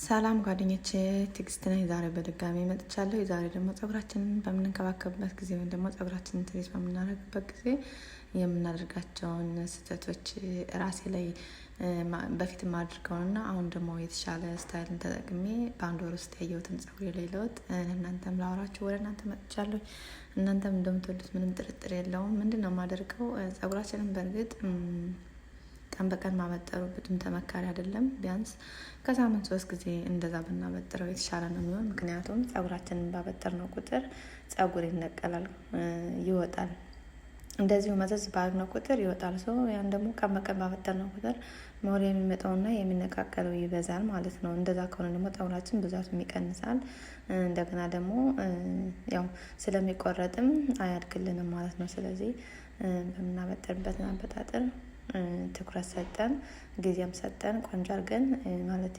ሰላም ጓደኞቼ፣ ትዕግስት ነኝ። ዛሬ በድጋሚ መጥቻለሁ። ዛሬ ደግሞ ፀጉራችንን በምንንከባከብበት ጊዜ ወይም ደግሞ ፀጉራችንን ትሪት በምናደርግበት ጊዜ የምናደርጋቸውን ስህተቶች ራሴ ላይ በፊት የማድርገውንና አሁን ደግሞ የተሻለ ስታይልን ተጠቅሜ በአንድ ወር ውስጥ ያየሁትን ፀጉሬ ላይ ለውጥ እናንተም ላወራችሁ ወደ እናንተ መጥቻለሁ። እናንተም እንደምትወዱት ምንም ጥርጥር የለውም። ምንድን ነው የማደርገው? ፀጉራችንን በእርግጥ ቀን በቀን ማበጠሩ ብዙም ተመካሪ አይደለም። ቢያንስ ከሳምንት 3 ጊዜ እንደዛ ብናበጥረው የተሻለ ነው የሚሆን። ምክንያቱም ፀጉራችንን ባበጠር ነው ቁጥር ፀጉር ይነቀላል፣ ይወጣል። እንደዚሁ መዘዝ ባልነው ቁጥር ይወጣል። ሰው ያን ደግሞ ቀን በቀን ባበጠር ነው ቁጥር ሞር የሚመጣውና የሚነቃቀለው ይበዛል ማለት ነው። እንደዛ ከሆነ ደግሞ ፀጉራችን ብዛቱም ይቀንሳል። እንደገና ደግሞ ያው ስለሚቆረጥም አያድግልንም ማለት ነው። ስለዚህ በምናበጥርበት አበጣጥር ትኩረት ሰጠን ጊዜም ሰጠን ቆንጆ አድርገን ማለቴ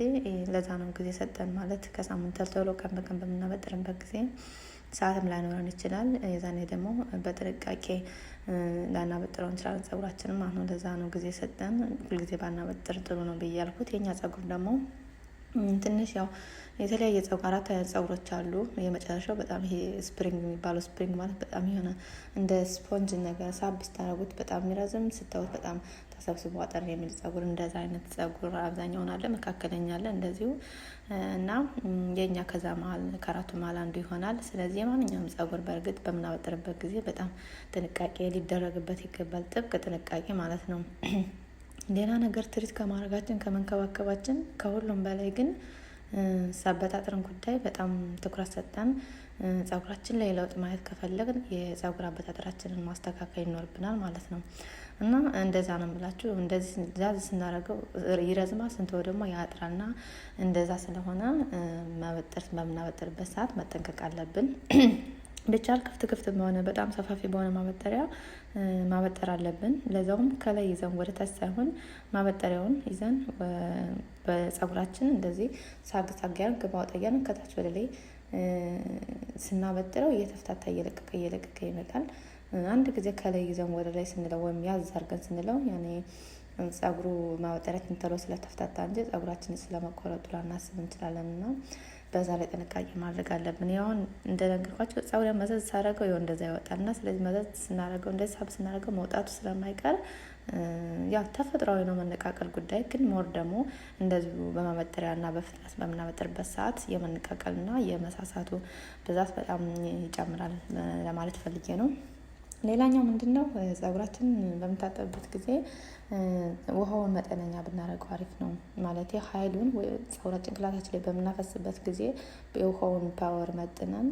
ለዛ ነው ጊዜ ሰጠን ማለት ከሳምንት ቶሎ ቀን በቀን በምናበጥርበት ጊዜ ሰዓትም ላይኖረን ይችላል። የዛኔ ደግሞ በጥንቃቄ ላናበጥረው እንችላለን ፀጉራችንም ማለት ነው። ለዛ ነው ጊዜ ሰጠን ሁልጊዜ ባናበጥር ጥሩ ነው ብዬ ያልኩት። የኛ ፀጉር ደግሞ ትንሽ ያው የተለያየ አራት አይነት ፀጉሮች አሉ። የመጨረሻው በጣም ይሄ ስፕሪንግ የሚባለው ስፕሪንግ ማለት በጣም የሆነ እንደ ስፖንጅ ነገር ሳብ ስታረጉት በጣም የሚረዝም ስታዩት በጣም ተሰብስቦ አጠር የሚል ፀጉር፣ እንደዛ አይነት ፀጉር አብዛኛውን አለ። መካከለኛ አለ እንደዚሁ እና የኛ ከዛ መሀል ከአራቱ መሀል አንዱ ይሆናል። ስለዚህ የማንኛውም ፀጉር በእርግጥ በምናበጥርበት ጊዜ በጣም ጥንቃቄ ሊደረግበት ይገባል። ጥብቅ ጥንቃቄ ማለት ነው። ሌላ ነገር ትሪት ከማድረጋችን ከመንከባከባችን ከሁሉም በላይ ግን ሳበጣጥርን ጉዳይ በጣም ትኩረት ሰጠን ፀጉራችን ላይ ለውጥ ማየት ከፈለግን የፀጉር አበጣጠራችንን ማስተካከል ይኖርብናል ማለት ነው። እና እንደዛ ነው የምላችሁ። እንደዚህ ዛዝ ስናደርገው ይረዝማል፣ ስንተው ደግሞ ያጥራልና እንደዛ ስለሆነ በምናበጥርበት ሰዓት መጠንቀቅ አለብን። ብቻል ክፍት በሆነ በጣም ሰፋፊ በሆነ ማበጠሪያ ማበጠር አለብን። ለዛውም ከላይ ይዘን ወደ ታች ሳይሆን ማበጠሪያውን ይዘን በፀጉራችን እንደዚህ ሳግ ያን ግባውጣያን ከታች ወደ ላይ ስናበጥረው እየተፍታታ እየለቀቀ ይመጣል። አንድ ጊዜ ከላይ ይዘን ወደ ላይ ስንለው ወይም ያዝ አድርገን ስንለው ያኔ ፀጉሩ ማበጠሪያችን ተሎ ስለተፍታታ እንጂ ፀጉራችን ስለመቆረጡ ላናስብ እንችላለን እና በዛ ላይ ጥንቃቄ ማድረግ አለብን። ያውን እንደነገርኳችሁ ፀጉር መዘዝ ሳደርገው ይኸው እንደዛ ይወጣልና ስለዚህ መዘዝ ስናደርገው እንደዚህ ሳብ ስናደርገው መውጣቱ ስለማይቀር ያው ተፈጥሯዊ ነው መነቃቀል ጉዳይ። ግን ሞር ደግሞ እንደዚሁ በማበጠሪያና በፍጥነት በምናበጥርበት ሰዓት የመነቃቀልና የመሳሳቱ ብዛት በጣም ይጨምራል ለማለት ፈልጌ ነው። ሌላኛው ምንድነው? ፀጉራችን በምታጠብበት ጊዜ ውሃውን መጠነኛ ብናደርገው አሪፍ ነው። ማለት ኃይሉን ፀጉራችን ጭንቅላታችን ላይ በምናፈስበት ጊዜ የውሃውን ፓወር መጥነን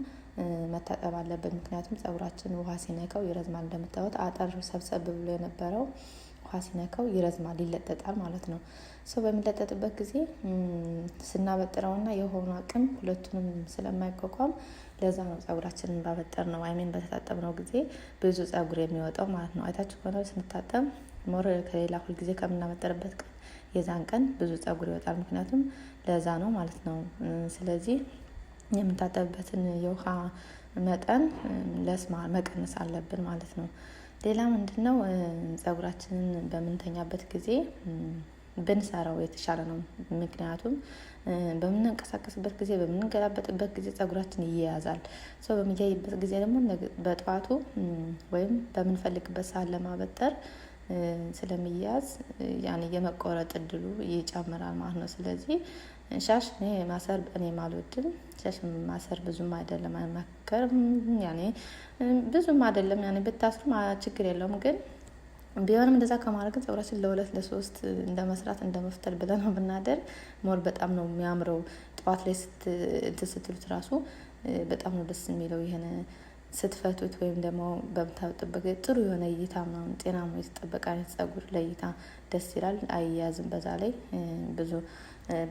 መታጠብ አለብን። ምክንያቱም ፀጉራችን ውሃ ሲነካው ይረዝማል። እንደምታዩት አጠር ሰብሰብ ብሎ የነበረው ውሃ ሲነካው ይረዝማል፣ ይለጠጣል ማለት ነው። ሰው በሚለጠጥበት ጊዜ ስናበጥረውና የውሃውን አቅም ሁለቱንም ስለማይቋቋም ለዛ ነው ፀጉራችንን ባበጠር ነው በተጣጠብነው ጊዜ ብዙ ፀጉር የሚወጣው ማለት ነው። አይታችሁ ከሆነ ስንታጠብ ሞር ከሌላ ሁል ጊዜ ከምናበጠርበት ቀን የዛን ቀን ብዙ ፀጉር ይወጣል። ምክንያቱም ለዛ ነው ማለት ነው። ስለዚህ የምንታጠብበትን የውሃ መጠን መቀነስ አለብን ማለት ነው። ሌላ ምንድነው? ፀጉራችንን በምንተኛበት ጊዜ ብንሰራው የተሻለ ነው። ምክንያቱም በምንንቀሳቀስበት ጊዜ በምንገላበጥበት ጊዜ ፀጉራችን ይያያዛል። ሰው በሚያይበት ጊዜ ደግሞ በጠዋቱ ወይም በምንፈልግበት ሰዓት ለማበጠር ስለሚያዝ ያኔ የመቆረጥ እድሉ ይጨምራል ማለት ነው። ስለዚህ ሻሽ ማሰር እኔ አልወድም። ሻሽ ማሰር ብዙም አይደለም አይመከርም። ያኔ ብዙም አይደለም ያኔ ብታስሩ ችግር የለውም። ግን ቢሆንም እንደዛ ከማድረግ ፀጉራችን ለ2 ለ3 እንደመስራት እንደመፍተል ብለን ነው ብናደር ሞር በጣም ነው የሚያምረው። ጠዋት ላይ ስትሉት ራሱ በጣም ነው ደስ የሚለው። ይሄን ስትፈቱት ወይም ደግሞ በምታወጡበት ጥሩ የሆነ እይታ ምናምን ጤናማ የተጠበቀ አይነት ፀጉር ለእይታ ደስ ይላል፣ አይያዝም። በዛ ላይ ብዙ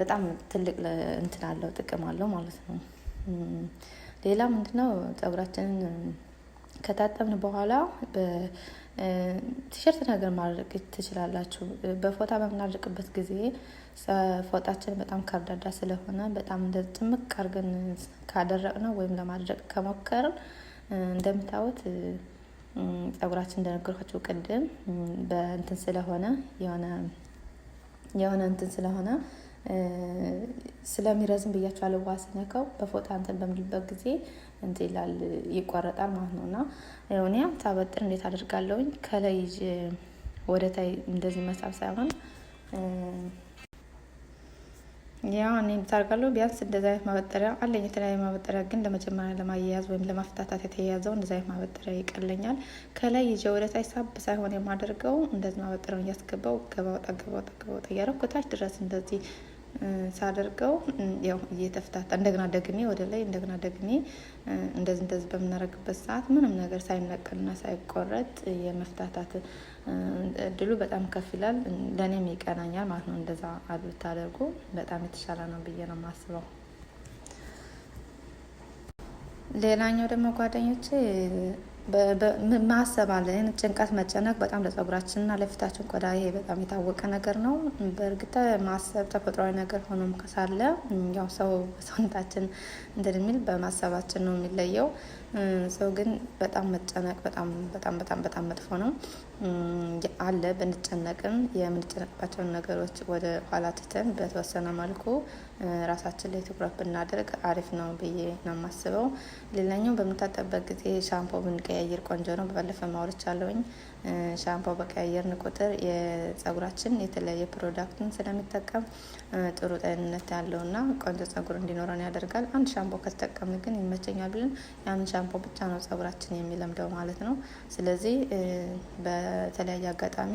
በጣም ትልቅ እንትን አለው ጥቅም አለው ማለት ነው። ሌላ ምንድነው? ፀጉራችንን ከታጠብን በኋላ ቲሸርት ነገር ማድረግ ትችላላችሁ። በፎጣ በምናደርቅበት ጊዜ ፎጣችን በጣም ከርዳዳ ስለሆነ በጣም እንደ ጥምቅ አድርገን ካደረቅነው ወይም ለማድረቅ ከሞከርን እንደምታዩት ፀጉራችን እንደነገርኳችሁ ቅድም በእንትን ስለሆነ የሆነ እንትን ስለሆነ ስለሚረዝም ብያቸዋለሁ። ውሃ ሲነካው በፎጣ እንትን በምልበት ጊዜ እንትን ይላል ይቋረጣል ማለት ነው። እና እኔ ሳበጥር እንዴት አደርጋለሁኝ ከላይ ወደ ታይ እንደዚህ መሳብ ሳይሆን ያው እኔ ታርጋለሁ። ቢያንስ እንደዛ አይነት ማበጠሪያ አለኝ። የተለያየ ማበጠሪያ ግን ለመጀመሪያ ለማያያዝ ወይም ለማፍታታት የተያያዘው እንደዛ አይነት ማበጠሪያ ይቀለኛል። ከላይ ይዤ ወደ ታች ሳብ ሳይሆን የማደርገው እንደዚህ ማበጠሪያውን እያስገባው ገባ ወጣ እያደረኩ ታች ድረስ እንደዚህ ሳደርገው ያው እየተፍታታ እንደገና ደግሜ ወደ ላይ እንደገና ደግሜ እንደዚህ በምናደርግበት ሰዓት ምንም ነገር ሳይነቀልና ሳይቆረጥ የመፍታታት እድሉ በጣም ከፍ ይላል። ለእኔም ይቀናኛል ማለት ነው። እንደዛ ብታደርጉ በጣም የተሻለ ነው ብዬ ነው የማስበው። ሌላኛው ደግሞ ጓደኞቼ ማሰብ አለ። ጭንቀት፣ መጨነቅ በጣም ለጸጉራችንና ለፊታችን ቆዳ ይሄ በጣም የታወቀ ነገር ነው። በእርግጥ ማሰብ ተፈጥሯዊ ነገር ሆኖም ሳለ ያው ሰው ሰውነታችን እንትን የሚል በማሰባችን ነው የሚለየው። ሰው ግን በጣም መጨነቅ በጣም መጥፎ ነው አለ። ብንጨነቅም የምንጨነቅባቸውን ነገሮች ወደ ኋላ ትተን በተወሰነ መልኩ ራሳችን ላይ ትኩረት ብናደርግ አሪፍ ነው ብዬ ነው የማስበው። ሌላኛው በምንታጠብበት ጊዜ ሻምፖ ብንቀያየር ቆንጆ ነው። ባለፈ ማውርቻለሁኝ። ሻምፖ በቀያየርን ቁጥር የጸጉራችን የተለያየ ፕሮዳክትን ስለሚጠቀም ጥሩ ጤንነት ያለውና ቆንጆ ጸጉር እንዲኖረን ያደርጋል። አንድ ሻምፖ ከተጠቀምን ግን ይመቸኛል ብለን ያንን ሻምፖ ብቻ ነው ጸጉራችን የሚለምደው ማለት ነው። ስለዚህ በተለያየ አጋጣሚ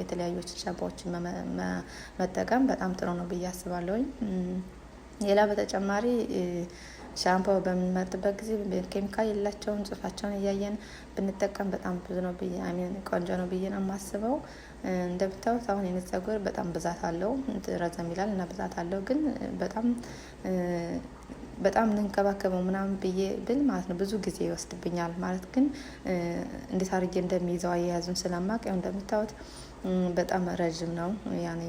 የተለያዩ ሻምፖዎችን መጠቀም በጣም ጥሩ ነው ብዬ አስባለሁኝ። ሌላ በተጨማሪ ሻምፖ በምንመርጥበት ጊዜ ኬሚካል የሌላቸውን ጽሑፋቸውን እያየን ብንጠቀም በጣም ብዙ ነው ቆንጆ ነው ብዬ ነው የማስበው። እንደምታዩት አሁን የኔ ጸጉር በጣም ብዛት አለው፣ ረዘም ይላል እና ብዛት አለው። ግን በጣም ልንከባከበው ምናምን ብዬ ብል ማለት ነው ብዙ ጊዜ ይወስድብኛል። ማለት ግን እንዴት አድርጌ እንደሚይዘው አያያዙን ስለማቅ ያው እንደምታዩት በጣም ረዥም ነው ያኔ